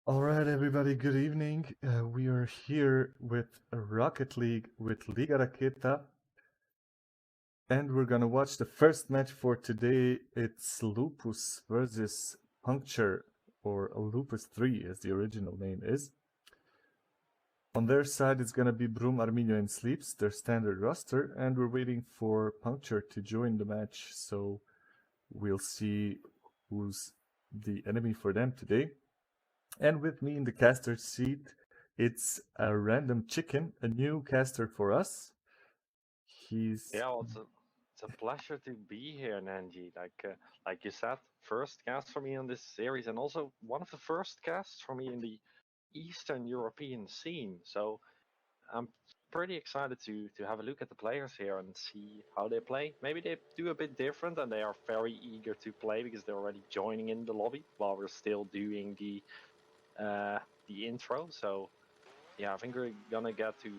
All right, everybody, good evening. We are here with Rocket League with Liga Raketa, and we're gonna watch the first match for today. It's Lupus versus Puncture, or Lupus3 as the original name is. On their side, it's gonna be Broom, Arminio, and Sleeps, their standard roster, and we're waiting for Puncture to join the match, so we'll see who's the enemy for them today. And with me in the caster seat, it's a random chicken, a new caster for us. He's Yeah, well, it's a pleasure to be here, Nanji. Like you said, first cast for me on this series, and also one of the first casts for me in the Eastern European scene. So I'm pretty excited to have a look at the players here and see how they play. Maybe they do a bit different, and they are very eager to play because they're already joining in the lobby while we're still doing the intro. So yeah, I think we're gonna get to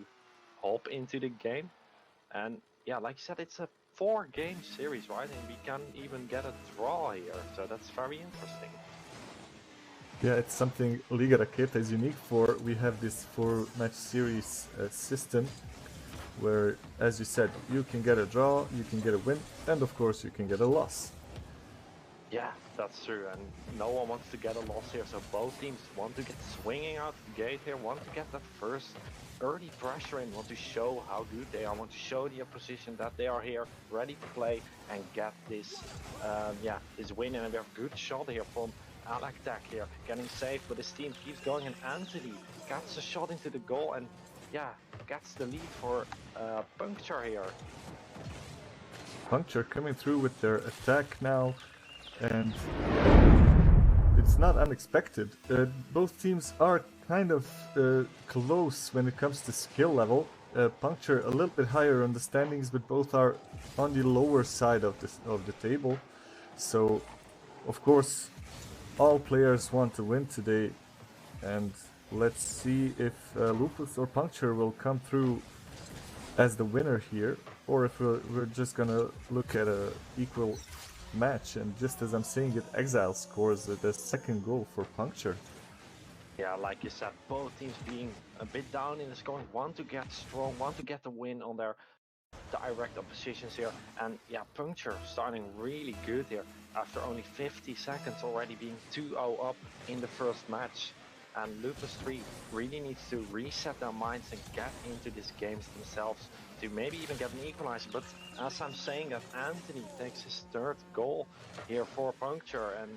hop into the game. And yeah, like you said, it's a 4-game series, right? And we can even get a draw here, so that's very interesting. yeah, it's something Liga Raketa is unique for. We have this 4 match series system where, as you said, you can get a draw, you can get a win, and of course you can get a loss. Yeah, that's true, and no one wants to get a loss here, so both teams want to get swinging out the gate here, want to get that first early pressure in, want to show how good they are, want to show the opposition that they are here, ready to play, and get this win. And we have a good shot here from Alaktak here, getting safe, but his team keeps going, and Anthony gets a shot into the goal, and yeah, gets the lead for Puncture here. Puncture coming through with their attack now, and it's not unexpected. Both teams are kind of close when it comes to skill level. Puncture a little bit higher on the standings, but both are on the lower side of the table. So, of course, all players want to win today, and let's see if Lupus or Puncture will come through as the winner here, or if we're just gonna look at a equal match. And just as I'm saying it, Exile scores the second goal for Puncture. Yeah, like you said, both teams being a bit down in the scoring, want to get strong, want to get the win on their direct oppositions here. And yeah, Puncture starting really good here after only 50 seconds already being 2-0 up in the first match. And Lupus3 really needs to reset their minds and get into these games themselves to maybe even get an equalizer. But as I'm saying that, Anthony takes his third goal here for Puncture, and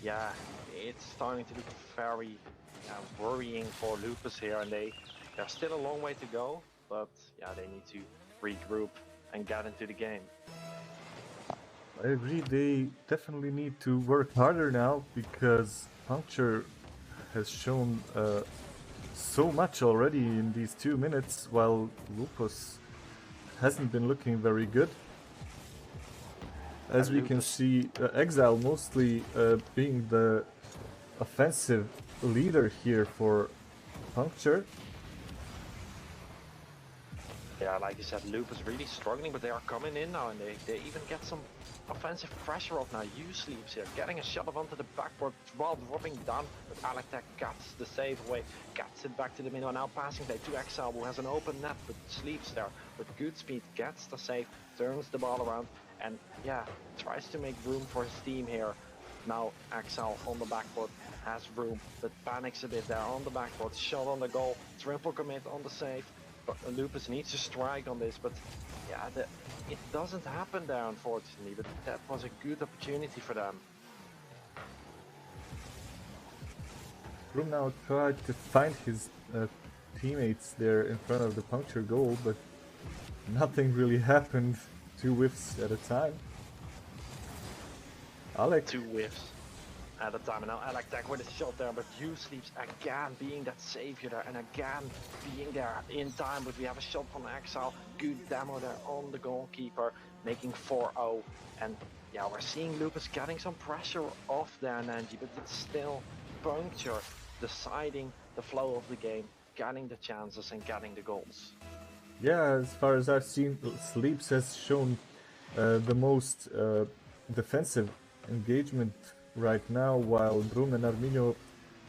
yeah, it's starting to look very worrying for Lupus here, and there's still a long way to go, but yeah, they need to regroup and get into the game. I agree, they definitely need to work harder now because Puncture has shown so much already in these 2 minutes, while Lupus hasn't been looking very good. As And we can Lupus, see, Exile mostly being the offensive leader here for Puncture. yeah, like you said, Lupus really struggling, but they are coming in now, and they even get some offensive pressure off now. Sleeps here, getting a shot up onto the backboard while dropping down, but Alaktek gets the save away, gets it back to the middle, and now passing play to Exile, who has an open net, but Sleeps there with good speed, gets the save, turns the ball around, and yeah, tries to make room for his team here. Now Exile on the backboard has room, but panics a bit there on the backboard, shot on the goal, triple commit on the save. Lupus needs to strike on this, but yeah, it doesn't happen there, unfortunately. But that was a good opportunity for them. Broom now tried to find his teammates there in front of the Puncture goal, but nothing really happened. 2 whiffs at a time. Alec. 2 whiffs at a time, and now Alaktak with a shot there, but Sleeps again being that savior there, and again being there in time. But we have a shot from Exile, good demo there on the goalkeeper, making 4-0. And yeah, we're seeing Lupus getting some pressure off there, Nanji, but it's still Puncture deciding the flow of the game, getting the chances and getting the goals. Yeah, as far as I've seen, Sleeps has shown the most defensive engagement right now, while Broom and Arminio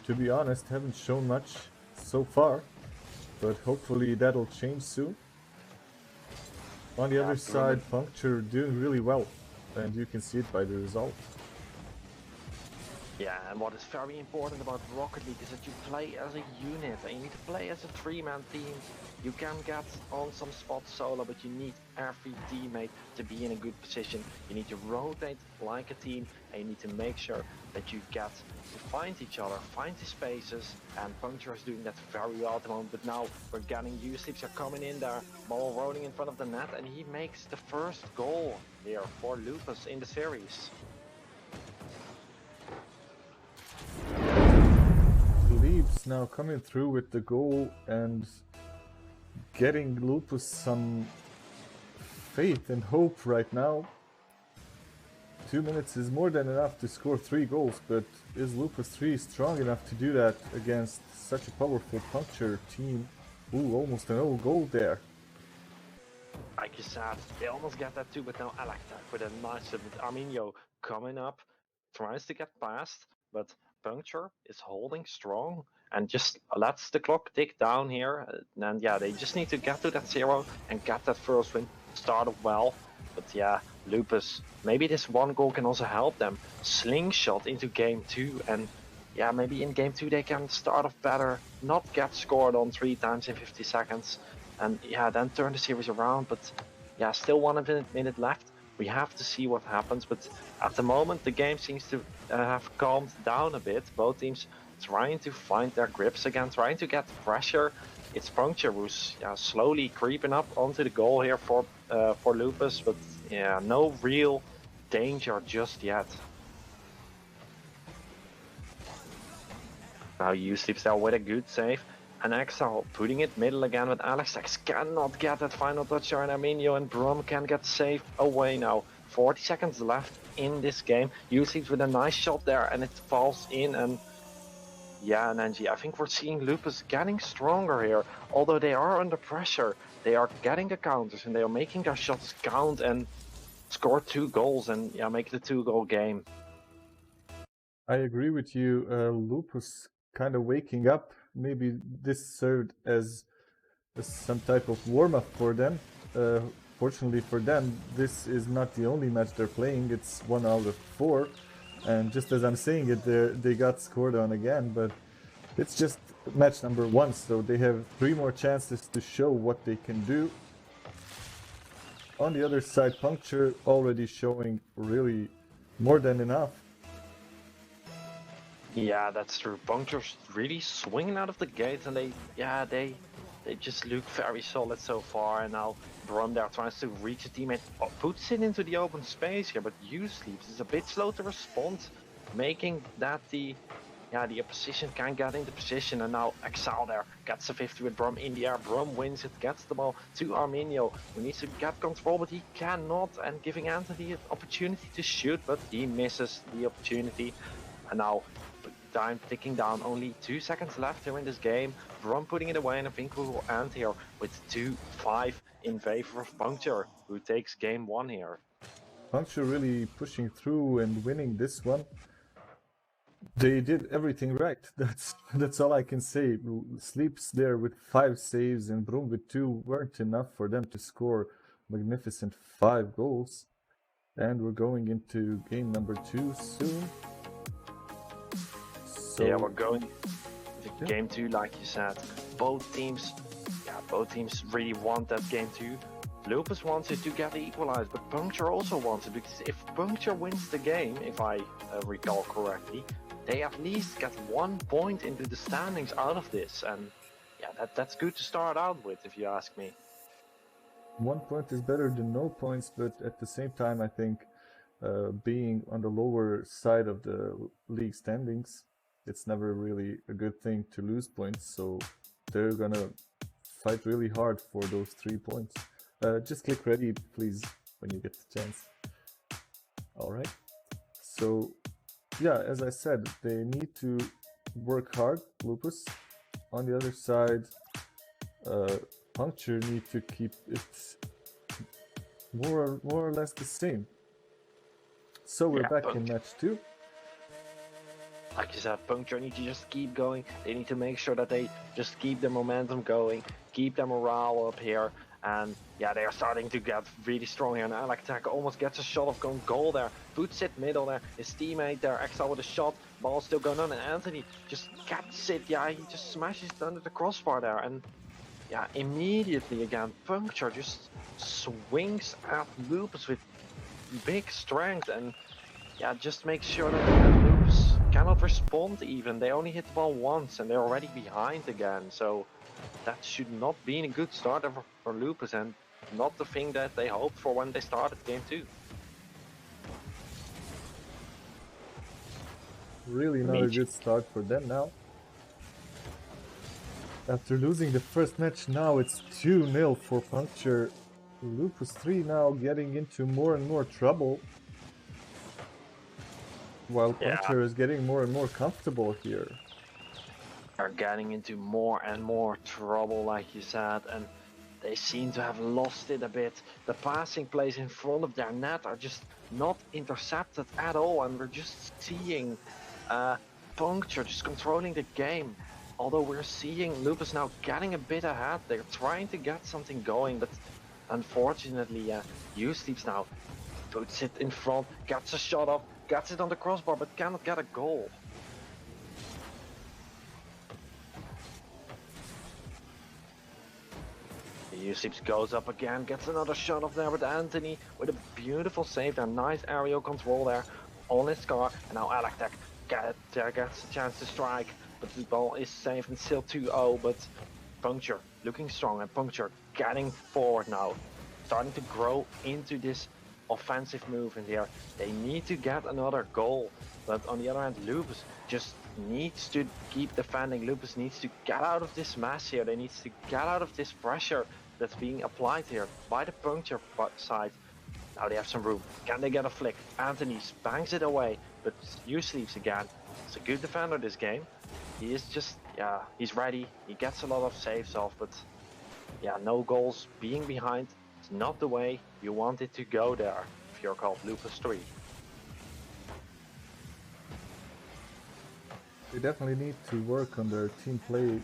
to be honest, haven't shown much so far, but hopefully that'll change soon. On the other side, Puncture doing really well, and you can see it by the result. Yeah, and what is very important about Rocket League is that you play as a unit, and you need to play as a three-man team. You can get on some spots solo, but you need every teammate to be in a good position. You need to rotate like a team, and you need to make sure that you get to find each other, find the spaces, and Puncture is doing that very well at the moment. But now we're getting Sleeps are coming in there, ball rolling in front of the net, and he makes the first goal here for Lupus in the series. Leaps now coming through with the goal and getting Lupus some faith and hope right now. 2 minutes is more than enough to score 3 goals, but is Lupus3 strong enough to do that against such a powerful Puncture team? Ooh, almost an own goal there. Like you said, they almost get that too, but now Raketa with a nice with Arminio coming up, tries to get past, but Puncture is holding strong and just lets the clock tick down here. And yeah, they just need to get to that 0 and get that first win. Started well, but yeah, Lupus, maybe this one goal can also help them slingshot into game 2, and yeah, maybe in game 2 they can start off better, not get scored on 3 times in 50 seconds, and yeah, then turn the series around. But yeah, still 1 minute left. We have to see what happens, but at the moment the game seems to have calmed down a bit. Both teams trying to find their grips again, trying to get pressure. It's Puncture who's slowly creeping up onto the goal here for Lupus, but yeah, no real danger just yet. Now Sleeps there with a good save. And Exile putting it middle again with Alex. X cannot get that final touch on Arminio, and Brum can get safe away now. 40 seconds left in this game. Sleeps with a nice shot there, and it falls in. And yeah, Nanji, I think we're seeing Lupus getting stronger here. Although they are under pressure, they are getting the counters and they are making their shots count and score 2 goals and yeah, make the 2-goal game. I agree with you. Lupus kind of waking up. Maybe this served as some type of warm-up for them. Fortunately for them, this is not the only match they're playing. It's 1 out of 4. And just as I'm saying it, they got scored on again. But it's just match number 1, so they have 3 more chances to show what they can do. On the other side, Puncture already showing really more than enough. Yeah, that's true. Puncture's really swinging out of the gates, and they just look very solid so far. And now Brum there tries to reach a teammate, puts it into the open space here, but Sleeps is a bit slow to respond, making that the opposition can get into position. And now Exile there gets a 50 with Brum in the air. Brum wins it, gets the ball to Arminio, who needs to get control, but he cannot, and giving Anthony an opportunity to shoot, but he misses the opportunity. And now time ticking down, only 2 seconds left here in this game. Brum putting it away, and I think we will end here with 2-5 in favor of Puncture, who takes game 1 here. Puncture really pushing through and winning this one. They did everything right. That's all I can say. Sleeps there with 5 saves and Brum with 2 weren't enough for them to score magnificent 5 goals. And we're going into game number 2 soon. So yeah, we're going to game 2, like you said. Both teams really want that game 2. Lupus wants it to get equalized, but Puncture also wants it, because if Puncture wins the game, if I recall correctly, they at least get 1 point into the standings out of this, and yeah, that's good to start out with, if you ask me. 1 point is better than no points, but at the same time, I think being on the lower side of the league standings, it's never really a good thing to lose points, so they're gonna fight really hard for those 3 points. Just click ready, please, when you get the chance. Alright, so yeah, as I said, they need to work hard, Lupus. On the other side, Puncture need to keep it more or less the same. So we're back in match 2. Like you said, Puncture need to just keep going. They need to make sure that they just keep their momentum going, keep their morale up here. And yeah, they are starting to get really strong here. And Alactech almost gets a shot of going goal there. Puts it middle there. His teammate there, Exile with a shot. Ball still going on. And Anthony just gets it. Yeah, he just smashes it under the crossbar there. And yeah, immediately again, Puncture just swings at Lupus with big strength. And yeah, just make sure that Lupus cannot respond even. They only hit the ball once and they're already behind again. So that should not be a good start for Lupus and not the thing that they hoped for when they started game 2. Really not a good start for them now. After losing the first match, now it's 2-0 for Puncture. Lupus3 now getting into more and more trouble, while Puncture is getting more and more comfortable here. Are getting into more and more trouble, like you said, and they seem to have lost it a bit. The passing plays in front of their net are just not intercepted at all, and we're just seeing Puncture just controlling the game. Although we're seeing Lupus now getting a bit ahead, they're trying to get something going, but unfortunately, U-Sleeps now puts it in front, gets a shot off, gets it on the crossbar, but cannot get a goal. U-Sleeps goes up again, gets another shot off there with Anthony with a beautiful save there, nice aerial control there on his car, and now Alactech gets a chance to strike, but the ball is saved and still 2-0, but Puncture looking strong and Puncture getting forward now, starting to grow into this offensive move in here. They need to get another goal, but on the other hand, Lupus just needs to keep defending. Lupus needs to get out of this mess here. They need to get out of this pressure that's being applied here by the Puncture side. Now they have some room. Can they get a flick? Anthony bangs it away, but U-Sleeps again. He's a good defender this game. He is just, yeah, he's ready. He gets a lot of saves off, but yeah, no goals. Being behind is not the way you want it to go there if you're called Lupus3. They definitely need to work on their team play.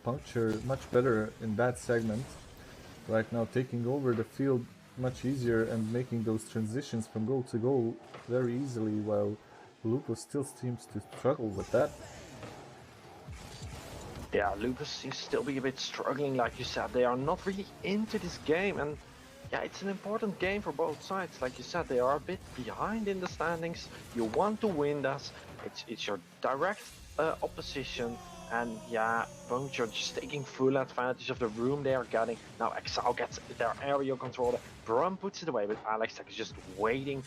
Puncture much better in that segment. Right now, taking over the field much easier and making those transitions from goal to goal very easily, while Lupus still seems to struggle with that. Yeah, Lupus seems to still be a bit struggling, like you said. They are not really into this game, and yeah, it's an important game for both sides. Like you said, they are a bit behind in the standings. You want to win this. It's your direct opposition. And yeah, Puncture just taking full advantage of the room they are getting. Now Exile gets their aerial controller. Brum puts it away, but Alex is just waiting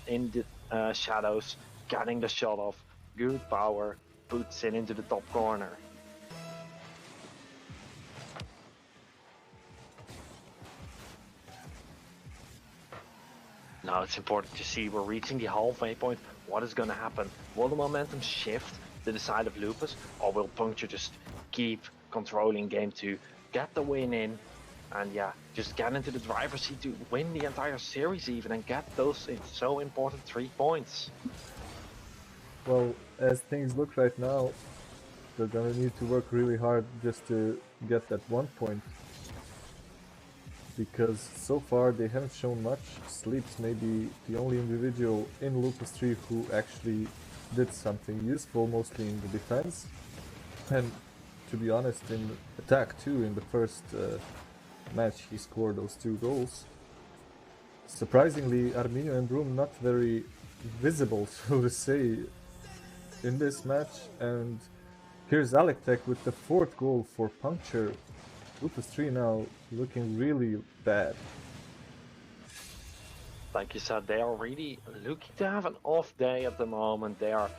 in the shadows, getting the shot off. Good power, puts it into the top corner. Now it's important to see we're reaching the halfway point. What is going to happen? Will the momentum shift to the side of Lupus, or will Puncture just keep controlling game 2, get the win in, and yeah, just get into the driver's seat to win the entire series even and get those so important 3 points? Well, as things look right now, they're gonna need to work really hard just to get that 1 point. Because so far they haven't shown much. Sleeps may be the only individual in Lupus3 who actually did something useful, mostly in the defense. And to be honest, in attack too, in the first match he scored those 2 goals. Surprisingly, Arminio and Room not very visible, so to say, in this match. And here's Alactech with the 4th goal for Puncture. Lupus3 now looking really bad. Like you said, they are really looking to have an off day at the moment. They are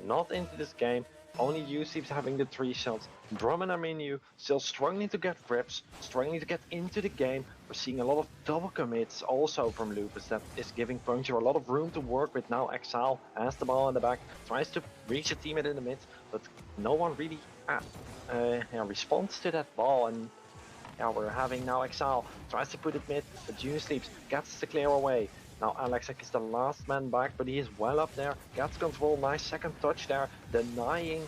not into this game. Only U-Sleeps having the 3 shots. Brum and Arminio still struggling to get rips, struggling to get into the game. We're seeing a lot of double commits also from Lupus. That is giving Puncture a lot of room to work with. Now Exile has the ball in the back, tries to reach a teammate in the mid, but no one really responds to that ball. And yeah, we're having now Exile tries to put it mid, but U-Sleeps gets the clear away. Now Alexek is the last man back, but he is well up there. Gets control, nice second touch there, denying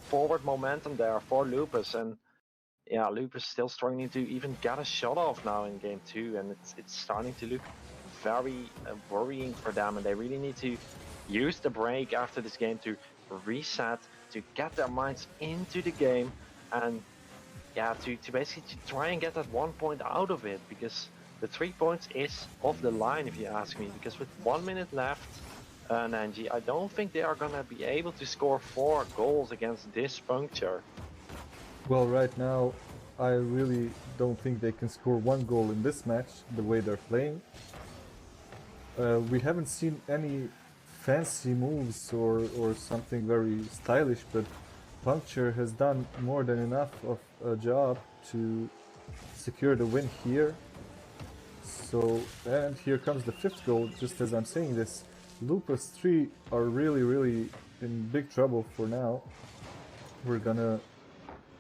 forward momentum there for Lupus. And yeah, Lupus still struggling to even get a shot off now in game 2, and it's starting to look very worrying for them, and they really need to use the break after this game to reset, to get their minds into the game, and yeah, to basically try and get that 1 point out of it, because the 3 points is off the line if you ask me, because with 1 minute left, Nanji, I don't think they are gonna be able to score 4 goals against this Puncture. Well, right now, I really don't think they can score 1 goal in this match, the way they're playing. We haven't seen any fancy moves or something very stylish, but Puncture has done more than enough of a job to secure the win here. So, and here comes the 5th goal, just as I'm saying this. Lupus3 are really in big trouble for now.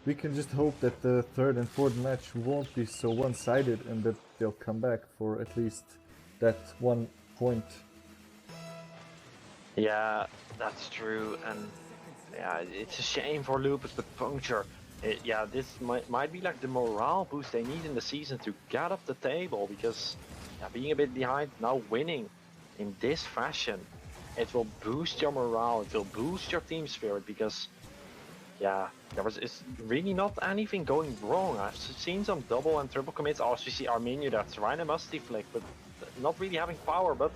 We can just hope that the 3rd and 4th match won't be so one-sided and that they'll come back for at least that 1 point. Yeah, that's true, and yeah, it's a shame for Lupus, but Puncture, yeah, this might be like the morale boost they need in the season to get off the table, because yeah, being a bit behind, now winning in this fashion, it will boost your morale, it will boost your team spirit, because yeah, it's really not anything going wrong. I've seen some double and triple commits. Also, you see Arminio, that's right, a musty flick, but not really having power. But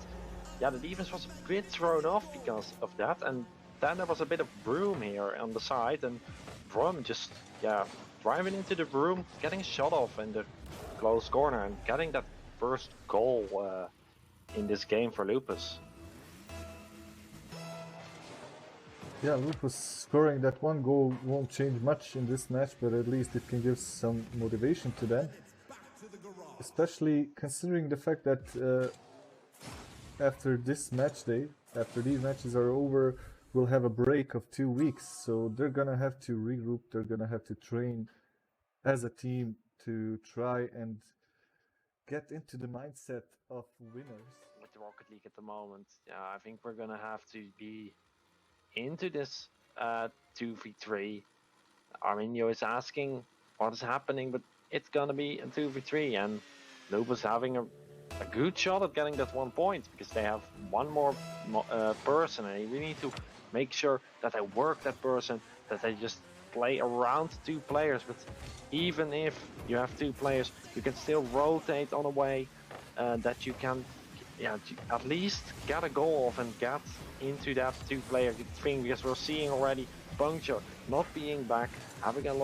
yeah, the defense was a bit thrown off because of that. And then there was a bit of Broom here on the side, and Broom just, yeah, driving into the room, getting a shot off in the close corner, and getting that first goal in this game for Lupus. Yeah, Lupus scoring that 1 goal won't change much in this match, but at least it can give some motivation to them. Especially considering the fact that after this match day, after these matches are over, we'll have a break of 2 weeks. So they're gonna have to regroup, they're gonna have to train as a team to try and get into the mindset of winners. With the Rocket League at the moment, yeah, I think we're gonna have to be into this 2v3. Arminio is asking what is happening, but it's gonna be a 2v3, and Lupus having a good shot at getting that 1 point, because they have one more person, and you really need to make sure that they work that person, that they just play around 2 players. But even if you have 2 players, you can still rotate on a way that you can, yeah, at least get a goal off and get into that 2-player thing, because we're seeing already Puncture not being back, having a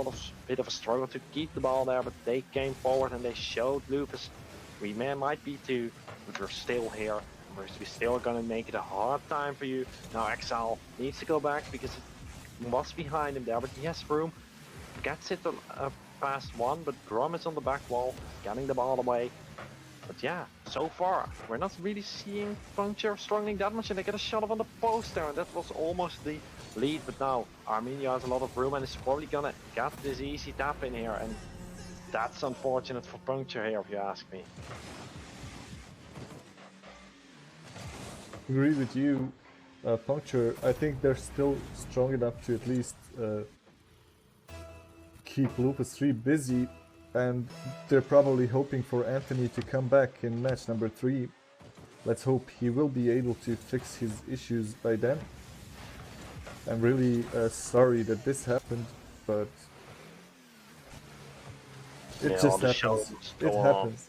bit of a struggle to keep the ball there, but they came forward and they showed Lupus, we might be 2, but we're still here, and we're still gonna make it a hard time for you. Now Exile needs to go back because it was behind him there, but he has room, gets it past 1, but Grom is on the back wall, getting the ball away. But yeah, so far, we're not really seeing Puncture struggling that much, and they get a shot off on the post there, and that was almost the lead. But now, Arminio has a lot of room and is probably gonna get this easy tap in here, and that's unfortunate for Puncture here, if you ask me. Agree with you, Puncture. I think they're still strong enough to at least keep Lupus3 busy, and they're probably hoping for Anthony to come back in match number 3. Let's hope he will be able to fix his issues by then. I'm really sorry that this happened, but it just happens. It happens.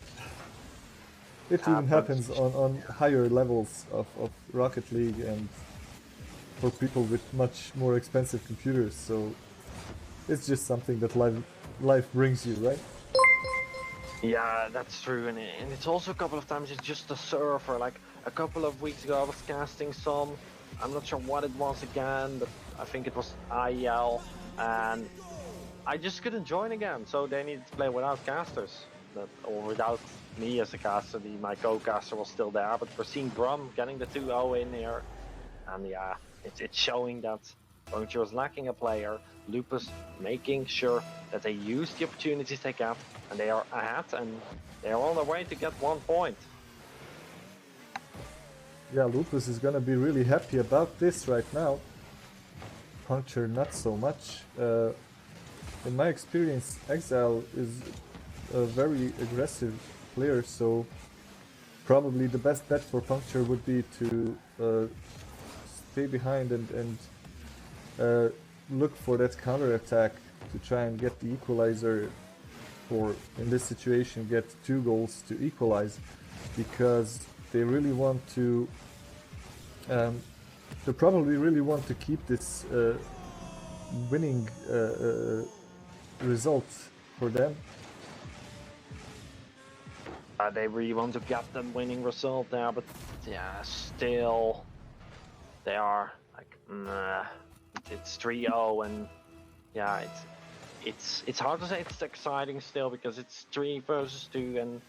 It even happens on higher levels of Rocket League and for people with much more expensive computers, so it's just something that life brings you, right? Yeah, that's true, and it's also a couple of times it's just a server. Like a couple of weeks ago I was casting some, I'm not sure what it was again, but I think it was IEL, and I just couldn't join again, so they needed to play without casters, or without me as a caster. My co-caster was still there, but we're seeing Grum getting the 2-0 in here, and yeah, it's showing that Puncture is lacking a player. Lupus making sure that they use the opportunities they get, and they are ahead, and they are on their way to get 1 point. yeah, Lupus is gonna be really happy about this right now. Puncture not so much. In my experience, Exile is a very aggressive player, so probably the best bet for Puncture would be to stay behind and look for that counter attack to try and get the equalizer, or in this situation get 2 goals to equalize, because they really want to they probably really want to keep this winning result for them. They really want to get that winning result there, but yeah, still they are like, it's 3-0, and yeah, it's hard to say it's exciting still because it's 3 versus 2, and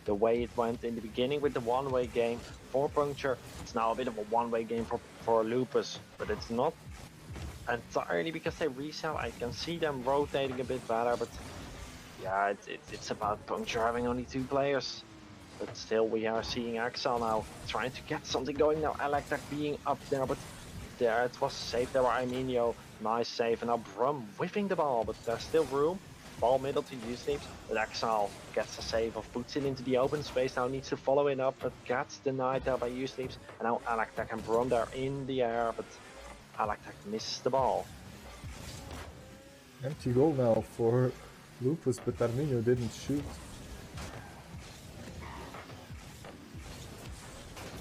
the way it went in the beginning with the one-way game for Puncture, it's now a bit of a one-way game for Lupus, but it's not entirely because they resell. I can see them rotating a bit better, but yeah, it's about Puncture having only 2 players. But still, we are seeing Axel now trying to get something going now. Electek being up there, but there it was saved there by Arminio. Nice save, and now Brum whiffing the ball, but there's still room. Ball middle to Usleeps, but Axel gets a save of, puts it into the open space, now needs to follow it up, but gets denied there by Usleeps. And now Electek and Brum there in the air, but Electek misses the ball. Empty goal now for Lupus, but Arminio didn't shoot.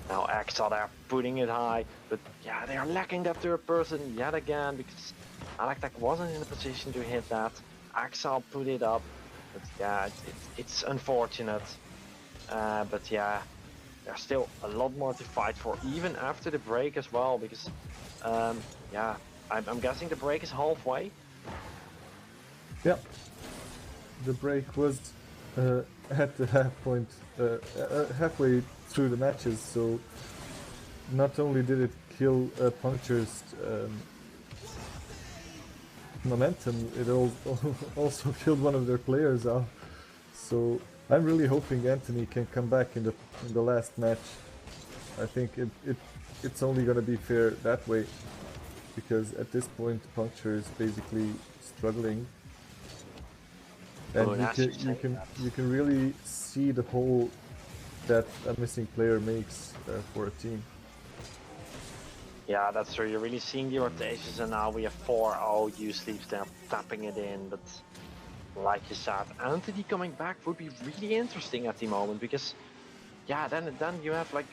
Now Axel there putting it high, but yeah, they are lacking that third person yet again because Electek wasn't in a position to hit that. Axel put it up, but yeah, it's unfortunate. But yeah, there's still a lot more to fight for, even after the break as well, because yeah, I'm guessing the break is halfway. Yeah, the break was at the half point, halfway through the matches, so not only did it kill Puncture's momentum, it also killed one of their players off. So I'm really hoping Anthony can come back in the last match. I think it's only gonna be fair that way, because at this point Puncture is basically struggling. And you can really see the hole that a missing player makes for a team. Yeah, that's true. You're really seeing the rotations, and now we have 4-0 Usleeps there tapping it in. But like you said, Anthony coming back would be really interesting at the moment, because yeah, then you have like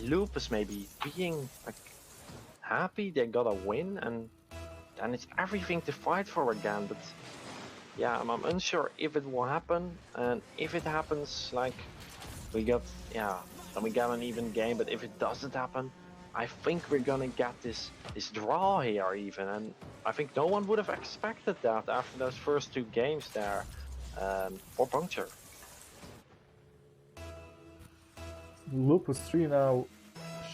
Lupus maybe being like happy they got a win, and then it's everything to fight for again. But yeah, I'm unsure if it will happen, and if it happens, like we got, yeah, then we got an even game. But if it doesn't happen, I think we're gonna get this draw here even, and I think no one would have expected that after those first 2 games there for Puncture. Lupus3 now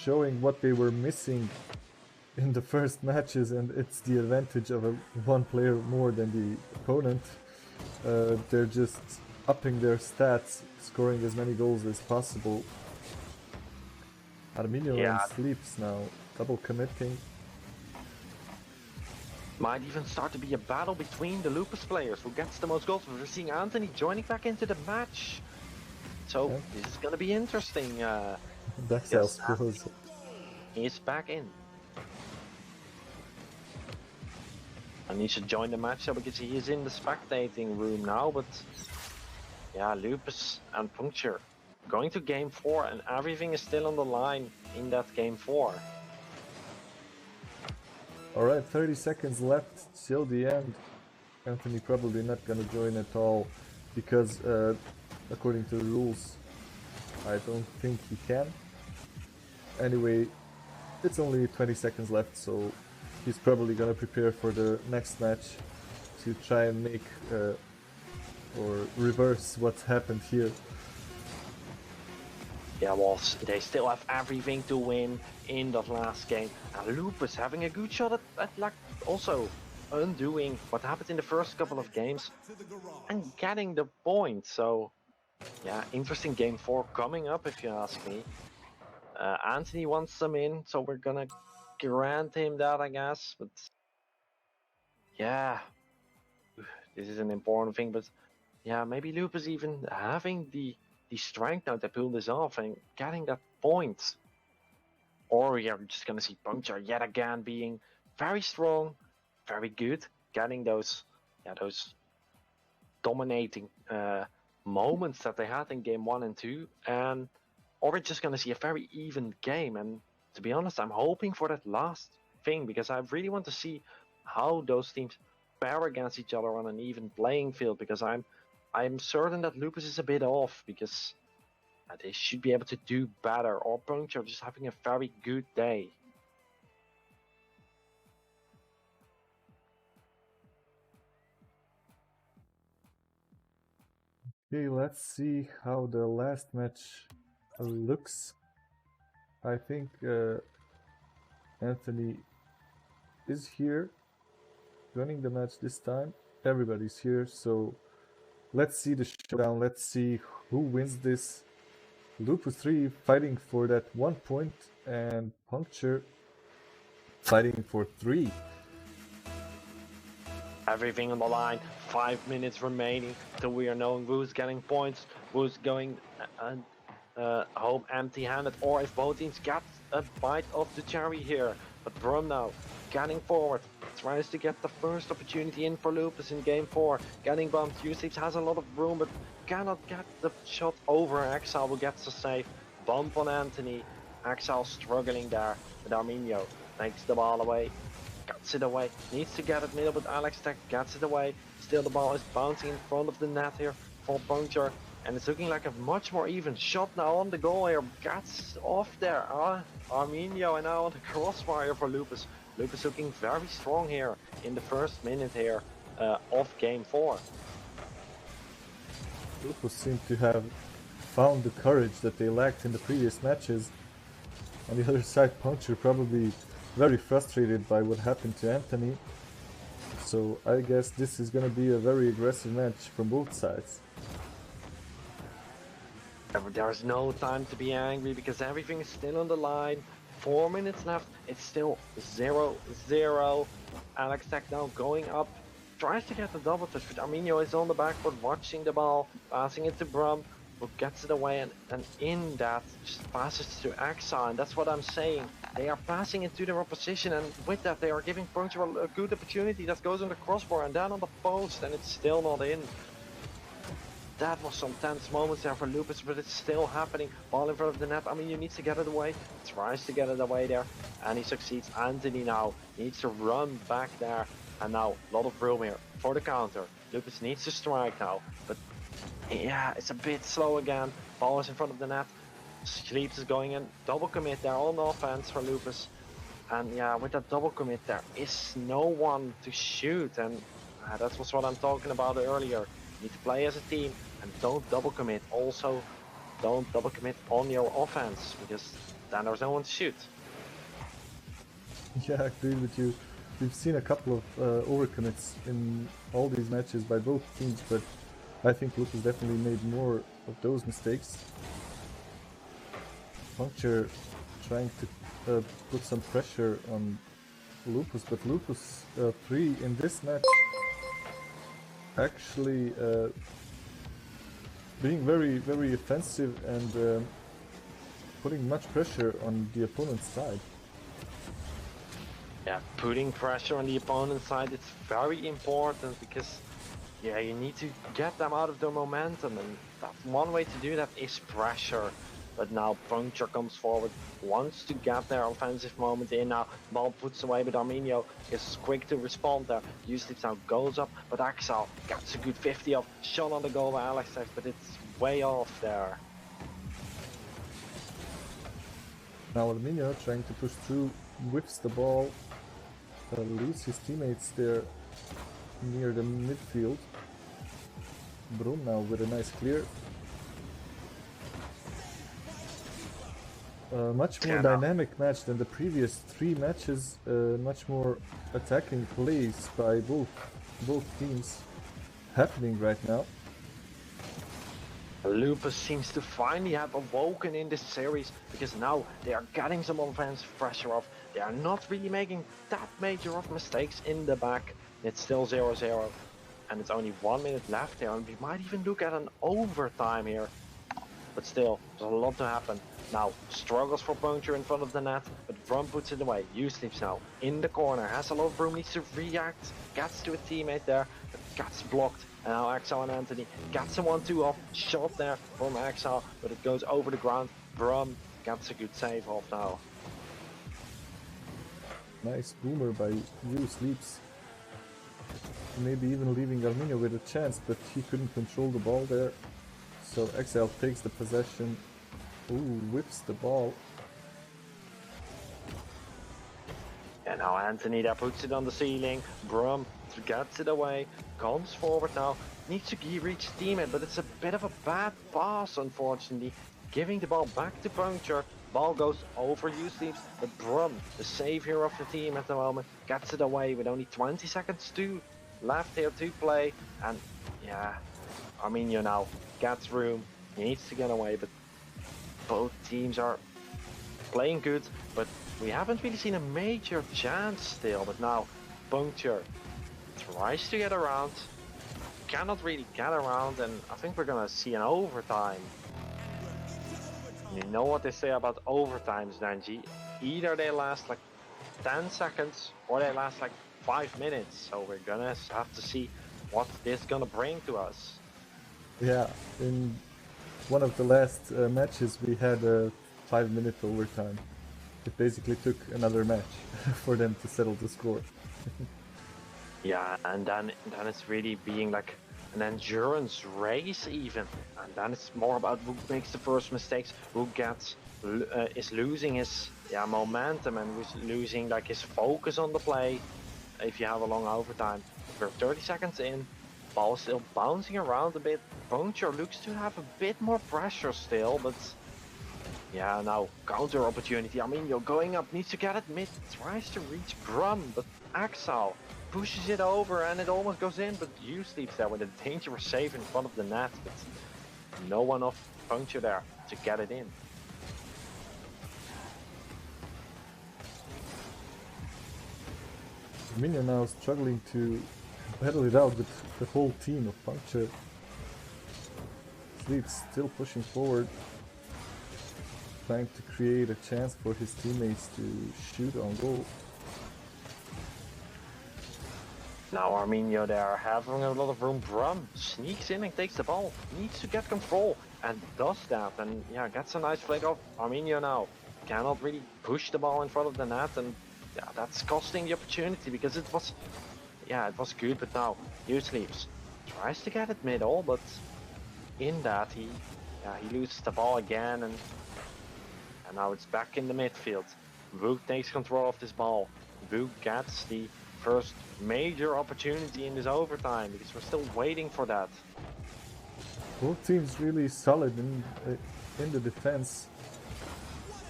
showing what they were missing in the first matches, and it's the advantage of one player more than the opponent. They're just upping their stats, scoring as many goals as possible. Arminio sleeps now, double committing. Might even start to be a battle between the Lupus players who gets the most goals. We're seeing Anthony joining back into the match, so yeah, this is gonna be interesting. Daxel scores. He's back in. And he should join the match so because he is in the spectating room now. But yeah, Lupus and Puncture going to game 4, and everything is still on the line in that game 4. Alright, 30 seconds left till the end. Anthony probably not gonna join at all, because according to the rules, I don't think he can. Anyway, it's only 20 seconds left, so he's probably gonna prepare for the next match to try and make or reverse what's happened here. Yeah, well, they still have everything to win in that last game. And Lupus having a good shot at like also undoing what happened in the first couple of games and getting the point. So yeah, interesting game 4 coming up if you ask me. Anthony wants some in, so we're gonna grant him that, I guess. But yeah, this is an important thing. But yeah, maybe Lupus even having the strength now to pull this off and getting that point. Or we are just gonna see Puncture yet again being very strong, very good, getting those dominating moments that they had in game 1 and 2, and or we're just gonna see a very even game. And to be honest, I'm hoping for that last thing because I really want to see how those teams fare against each other on an even playing field. Because I'm certain that Lupus is a bit off because they should be able to do better, or Puncture just having a very good day. Okay, let's see how the last match looks. I think Anthony is here running the match this time. Everybody's here, so let's see the showdown. Let's see who wins this. Lupus3 fighting for that 1 point and Puncture fighting for 3. Everything on the line. 5 minutes remaining till we are knowing who's getting points, who's going home empty-handed, or if both teams get a bite of the cherry here. But Brum now getting forward, tries to get the first opportunity in for Lupus in game 4. Getting bumped. Usage has a lot of room, but cannot get the shot over. Exile will get the save. Bump on Anthony. Exile struggling there, but Arminio takes the ball away. Gets it away, needs to get it middle, but Alex Tech gets it away. Still the ball is bouncing in front of the net here for Puncture, and it's looking like a much more even shot now on the goal here. Gets off there, Arminio, and now on the crossfire for Lupus. Lupus looking very strong here in the first minute here of game 4. Lupus seem to have found the courage that they lacked in the previous matches. On the other side, Puncture probably very frustrated by what happened to Anthony. So I guess this is gonna be a very aggressive match from both sides. There's no time to be angry because everything is still on the line. 4 minutes left. It's still 0-0. Alex Tech now going up. Tries to get the double touch, but Arminio is on the backboard watching the ball, passing it to Brum, who gets it away, and in that just passes to Exile. And that's what I'm saying. They are passing it to their opposition, and with that they are giving Puncture a good opportunity that goes on the crossbar and down on the post, and it's still not in. That was some tense moments there for Lupus, but it's still happening. Ball in front of the net. I mean, you need to get it away. Tries to get it away there, and he succeeds. Anthony now needs to run back there, and now a lot of room here for the counter. Lupus needs to strike now, but yeah, it's a bit slow again. Ball is in front of the net. Sleeps is going in. Double commit there on offense for Lupus. And yeah, with that double commit there is no one to shoot. And that was what I'm talking about earlier. You need to play as a team and don't double commit. Also, don't double commit on your offense because then there's no one to shoot. Yeah, I agree with you. We've seen a couple of overcommits in all these matches by both teams, but I think Lupus definitely made more of those mistakes. Puncture trying to put some pressure on Lupus, but Lupus3 in this match actually being very offensive and putting much pressure on the opponent's side. Yeah, putting pressure on the opponent's side, it's very important because yeah, you need to get them out of their momentum, and that one way to do that is pressure. But now Puncture comes forward, wants to get their offensive moment in now. Ball puts away, but Arminio is quick to respond there. Uslips now goes up, but Axel gets a good 50 off. Shot on the goal by Alex, but it's way off there. Now Arminio trying to push through, whips the ball, leaves his teammates there near the midfield. Brum now with a nice clear. Much more dynamic match than the previous 3 matches, much more attacking plays by both teams happening right now. Lupus seems to finally have awoken in this series because now they are getting some offensive pressure off. They are not really making that major of mistakes in the back. It's still 0-0 and it's only 1 minute left there, and we might even look at an overtime here. But still, there's a lot to happen. Now, struggles for Puncture in front of the net, but Brum puts it away. Sleeps now in the corner, has a lot of room, needs to react, gets to a teammate there, but gets blocked. And now Exile and Anthony gets a 1-2 off, shot there from Exile, but it goes over the ground. Brum gets a good save off now. Nice boomer by Sleeps. Maybe even leaving Arminia with a chance, but he couldn't control the ball there. So Exile takes the possession. Ooh, whips the ball. And now Anthony there puts it on the ceiling. Brum gets it away, comes forward now, needs to reach teammate, but it's a bit of a bad pass, unfortunately. Giving the ball back to Puncture. Ball goes over Sleeps, but Brum, the savior of the team at the moment, gets it away with only 20 seconds left here to play. And yeah, Arminia now gets room, he needs to get away, but both teams are playing good, but we haven't really seen a major chance still. But now Puncture tries to get around, cannot really get around, and I think we're gonna see an overtime. You know what they say about overtimes, Nanji? Either they last like 10 seconds or they last like 5 minutes, so we're gonna have to see what this gonna bring to us. Yeah, in one of the last matches we had a 5-minute overtime. It basically took another match for them to settle the score. Yeah, and then it's really being like an endurance race even, and then it's more about who makes the first mistakes, who is losing his momentum and who's losing like his focus on the play. If you have a long overtime, we're 30 seconds in, ball still bouncing around a bit. Puncture looks to have a bit more pressure still, but yeah, now counter opportunity. I mean, you're going up, needs to get it mid, tries to reach Brum, but Exile pushes it over and it almost goes in, but Sleeps there with a dangerous save in front of the net, but no one off Puncture there to get it in. Arminia now struggling to battle it out with the whole team of Puncture. Sleeps still pushing forward, trying to create a chance for his teammates to shoot on goal. Now Arminia there having a lot of room. Brum sneaks in and takes the ball, needs to get control and does that, and yeah, gets a nice flick off. Arminia now cannot really push the ball in front of the net, and yeah, that's costing the opportunity because it was good, but now Sleeps tries to get it middle, but in that he loses the ball again, and now it's back in the midfield. Vu takes control of this ball. Vu gets the first major opportunity in this overtime because we're still waiting for that. Both teams really solid in the defense,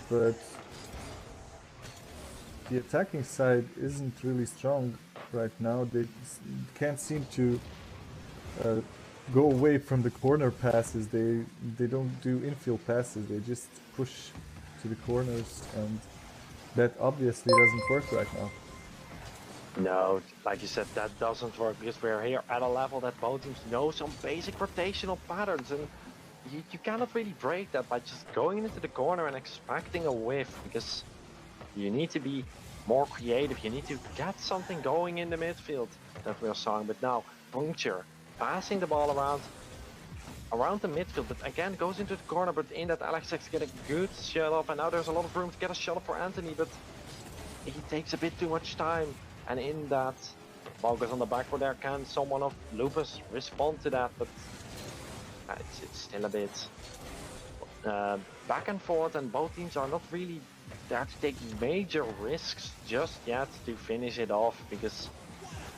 but the attacking side isn't really strong right now. They can't seem to go away from the corner passes. They don't do infield passes. They just push to the corners, and that obviously doesn't work right now. No, like you said, that doesn't work because we're here at a level that both teams know some basic rotational patterns, and you cannot really break that by just going into the corner and expecting a whiff, because you need to be more creative. You need to get something going in the midfield that we're seeing. But now Puncture passing the ball around the midfield, but again goes into the corner, but in that Alexx get a good shot off, and now there's a lot of room to get a shot off for Anthony, but he takes a bit too much time, and in that ball goes on the back. There can someone of Lupus respond to that, but it's still a bit back and forth, and both teams are not really there to take major risks just yet to finish it off, because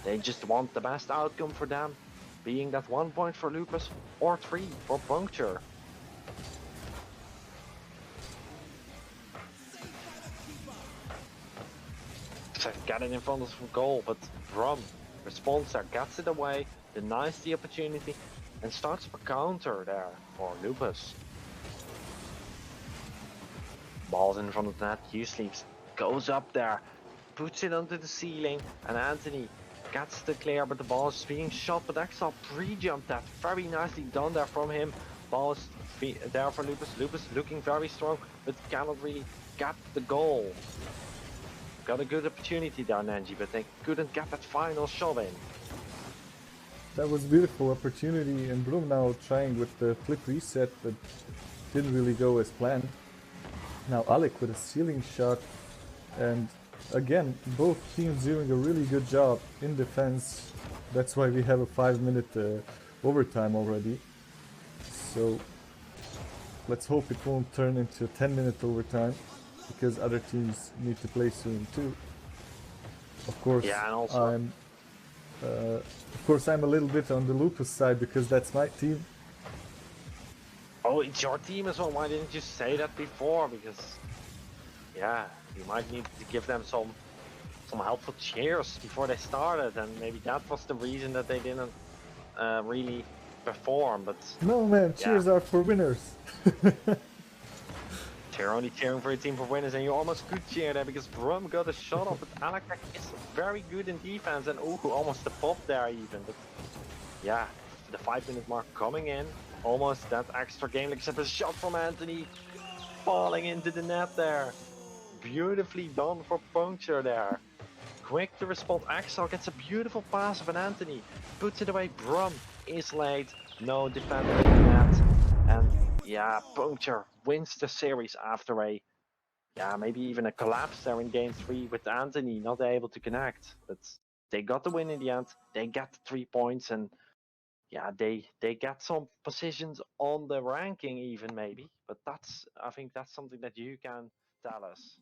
they just want the best outcome for them, being that 1 point for Lupus or 3 for Puncture. Got it in front of the goal, but Brum responds there, gets it away, denies the opportunity, and starts a counter there for Lupus. Ball's in front of the net, U-Sleeps goes up there, puts it onto the ceiling, and Anthony gets the clear, but the ball is being shot, but Exile pre-jumped that, very nicely done there from him. Ball is there for Lupus, Lupus looking very strong, but cannot really get the goal. Got a good opportunity there, Nenji, but they couldn't get that final shot in. That was a beautiful opportunity, and Bloom now trying with the flip reset, but didn't really go as planned. Now Alec with a ceiling shot, and again, both teams doing a really good job in defense. That's why we have a 5-minute overtime already. So let's hope it won't turn into a 10-minute overtime, because other teams need to play soon too. Of course, yeah, and also I'm a little bit on the Lupus side because that's my team. oh, it's your team as well. Why didn't you say that before? Because yeah, you might need to give them some helpful cheers before they started, and maybe that was the reason that they didn't really perform. But No man, cheers are for winners. You're only cheering for your team for winners, and you almost could cheer there because Brum got a shot off, but Alec is very good in defense, and ooh, almost the pop there even. But yeah, the 5-minute mark coming in, almost that extra game, except a shot from Anthony falling into the net there. Beautifully done for Puncture there. Quick to respond, Axel gets a beautiful pass of an Anthony, puts it away, Brum is late, no defender in the net, and yeah, Puncture wins the series after maybe even a collapse there in game 3 with Anthony not able to connect, but they got the win in the end, they get the 3 points, and yeah, they get some positions on the ranking even maybe, but I think that's something that you can tell us.